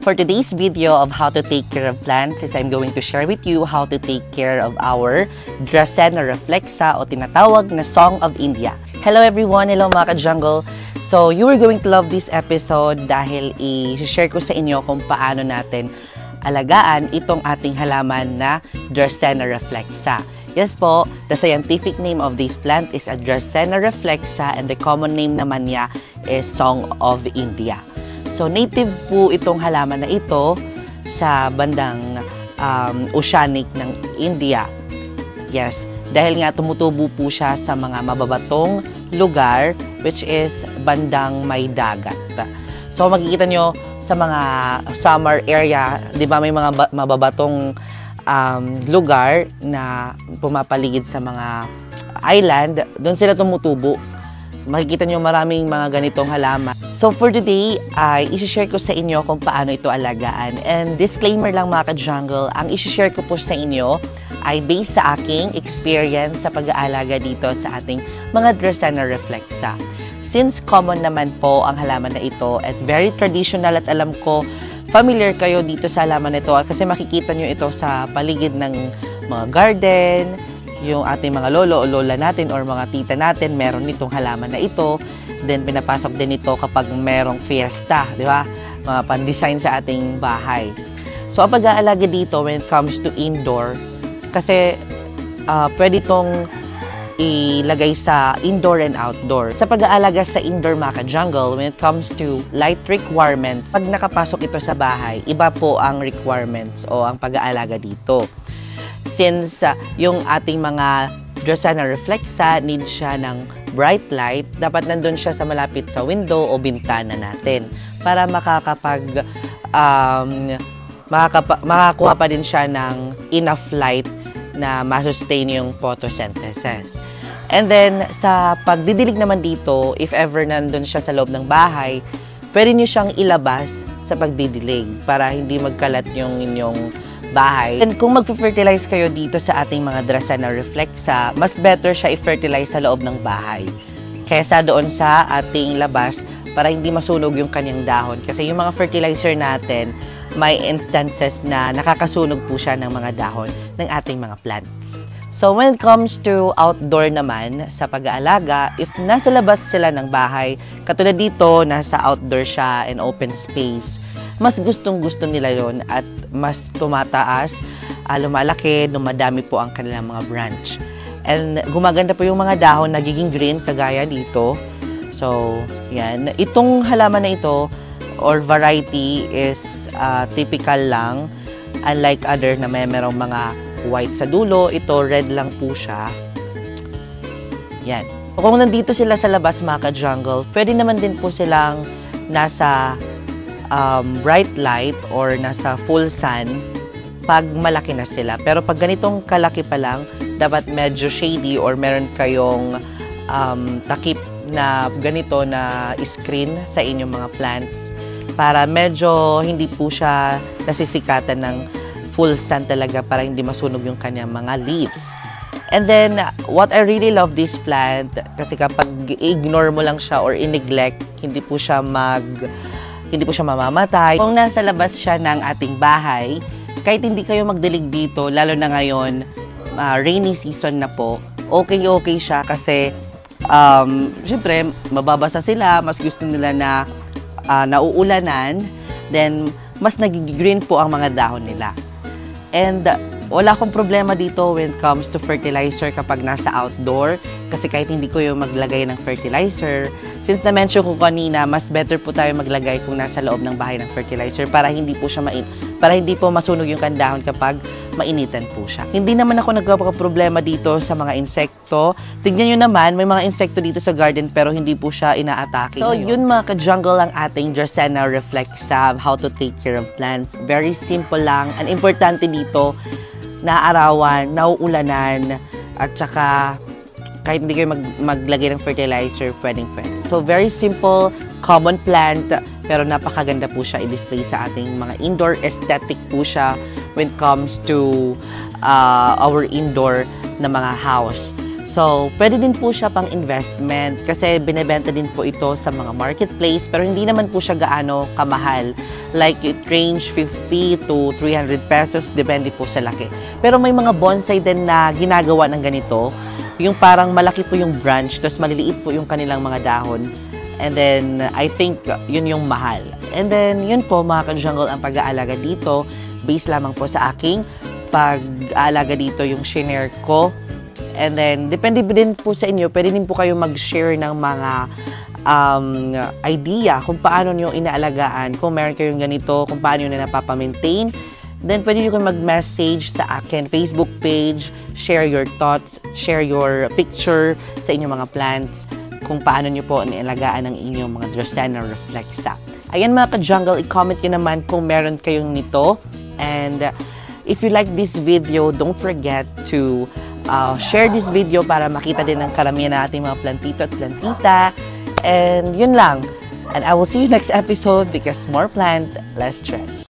For today's video of how to take care of plants is I'm going to share with you how to take care of our Dracena reflexa o tinatawag na Song of India. Hello everyone! Hello mga ka-jungle! So you are going to love this episode dahil i-share ko sa inyo kung paano natin alagaan itong ating halaman na Dracena reflexa. Yes po, the scientific name of this plant is a Dracena reflexa and the common name naman niya is Song of India. So, native po itong halaman na ito sa bandang oceanic ng India. Yes, dahil nga tumutubo po siya sa mga mababatong lugar which is bandang may dagat. So, makikita nyo sa mga summer area, di ba may mga mababatong lugar na pumapaligid sa mga island, doon sila tumutubo. Makikita nyo maraming mga ganitong halaman. So for today, i-share ko sa inyo kung paano ito alagaan. And disclaimer lang mga ka-jungle, ang i-share ko po sa inyo ay based sa aking experience sa pag-aalaga dito sa ating mga Dracena reflexa. Since common naman po ang halaman na ito at very traditional at alam ko familiar kayo dito sa halaman na ito kasi makikita nyo ito sa paligid ng mga garden, yung ating mga lolo o lola natin or mga tita natin, meron nitong halaman na ito. Then, pinapasok din ito kapag merong fiesta, di ba? Mga pan-design sa ating bahay. So, ang pag-aalaga dito when it comes to indoor, kasi pwede itong ilagay sa indoor and outdoor. Sa pag-aalaga sa indoor mga ka-jungle, when it comes to light requirements, pag nakapasok ito sa bahay, iba po ang requirements o ang pag-aalaga dito. Since yung ating mga Dracena reflexa need siya ng bright light, dapat nandun siya sa malapit sa window o bintana natin para makakuha pa din siya ng enough light na masustain yung photosynthesis. And then, sa pagdidilig naman dito, if ever nandun siya sa loob ng bahay, pwede nyo siyang ilabas sa pagdidilig para hindi magkalat yung inyong bahay. And kung mag-fertilize kayo dito sa ating mga Dracena reflexa, mas better siya i-fertilize sa loob ng bahay kesa doon sa ating labas para hindi masunog yung kanyang dahon. Kasi yung mga fertilizer natin, may instances na nakakasunog po siya ng mga dahon ng ating mga plants. So when it comes to outdoor naman sa pag-aalaga, if nasa labas sila ng bahay, katulad dito, nasa outdoor siya and open space, mas gustong-gusto nila yon at mas tumataas, lumalaki, dumadami po ang kanilang mga branch. And gumaganda po yung mga dahon, nagiging green kagaya dito. So, yan. Itong halaman na ito or variety is typical lang. Unlike other na merong mga white sa dulo, ito red lang po siya. Yan. Kung nandito sila sa labas mga ka-jungle, pwede naman din po silang nasa bright light or nasa full sun pag malaki na sila. Pero pag ganitong kalaki pa lang, dapat medyo shady or meron kayong takip na ganito na screen sa inyong mga plants para medyo hindi po siya nasisikatan ng full sun talaga para hindi masunog yung kanyang mga leaves. And then, what I really love this plant, kasi kapag ignore mo lang siya or i-neglect, hindi po siya mamamatay. Kung nasa labas siya ng ating bahay, kahit hindi kayo magdilig dito, lalo na ngayon, rainy season na po, okay siya kasi syempre, mababasa sila, mas gusto nila na nauulanan, then mas nagigi-green po ang mga dahon nila. And wala akong problema dito when it comes to fertilizer kapag nasa outdoor. Kasi kahit hindi ko yung maglagay ng fertilizer, since na-mention ko kanina, mas better po tayo maglagay kung nasa loob ng bahay ng fertilizer para hindi po masunog yung kandahon kapag mainitan po siya. Hindi naman ako nagkakaproblema dito sa mga insekto. Tignan nyo naman, may mga insekto dito sa garden pero hindi po siya ina-atake. So yun mga ka-jungle ang ating Dracena reflexa, how to take care of plants. Very simple lang. Ang importante dito, naarawan, nauulanan, at saka kahit hindi kayo maglagay ng fertilizer, pwedeng. So, very simple, common plant, pero napakaganda po siya i-display sa ating mga indoor. Aesthetic po siya when it comes to our indoor na mga house. So, pwede din po siya pang investment kasi binebenta din po ito sa mga marketplace pero hindi naman po siya gaano kamahal. Like, it range 50 to 300 pesos, depende po sa laki. Pero may mga bonsai din na ginagawa ng ganito. Yung parang malaki po yung branch, tapos maliliit po yung kanilang mga dahon. And then, I think yun yung mahal. And then, yun po mga ka-jungle ang pag-aalaga dito. Based lamang po sa aking pag-aalaga dito yung shinare ko. And then, depende din po sa inyo, pwede din po kayo mag-share ng mga idea kung paano nyo inaalagaan, kung meron kayong ganito, kung paano nyo na napapamaintain. Then, pwede nyo kayong mag-message sa akin, Facebook page, share your thoughts, share your picture sa inyong mga plants, kung paano nyo po inaalagaan ang inyong mga Dracena reflexa. Ayan mga ka-jungle, i-comment nyo naman kung meron kayong nito. And if you like this video, don't forget to share this video para makita din ng karamihan na ating mga plantito at plantita. And yun lang. And I will see you next episode because more plant, less stress.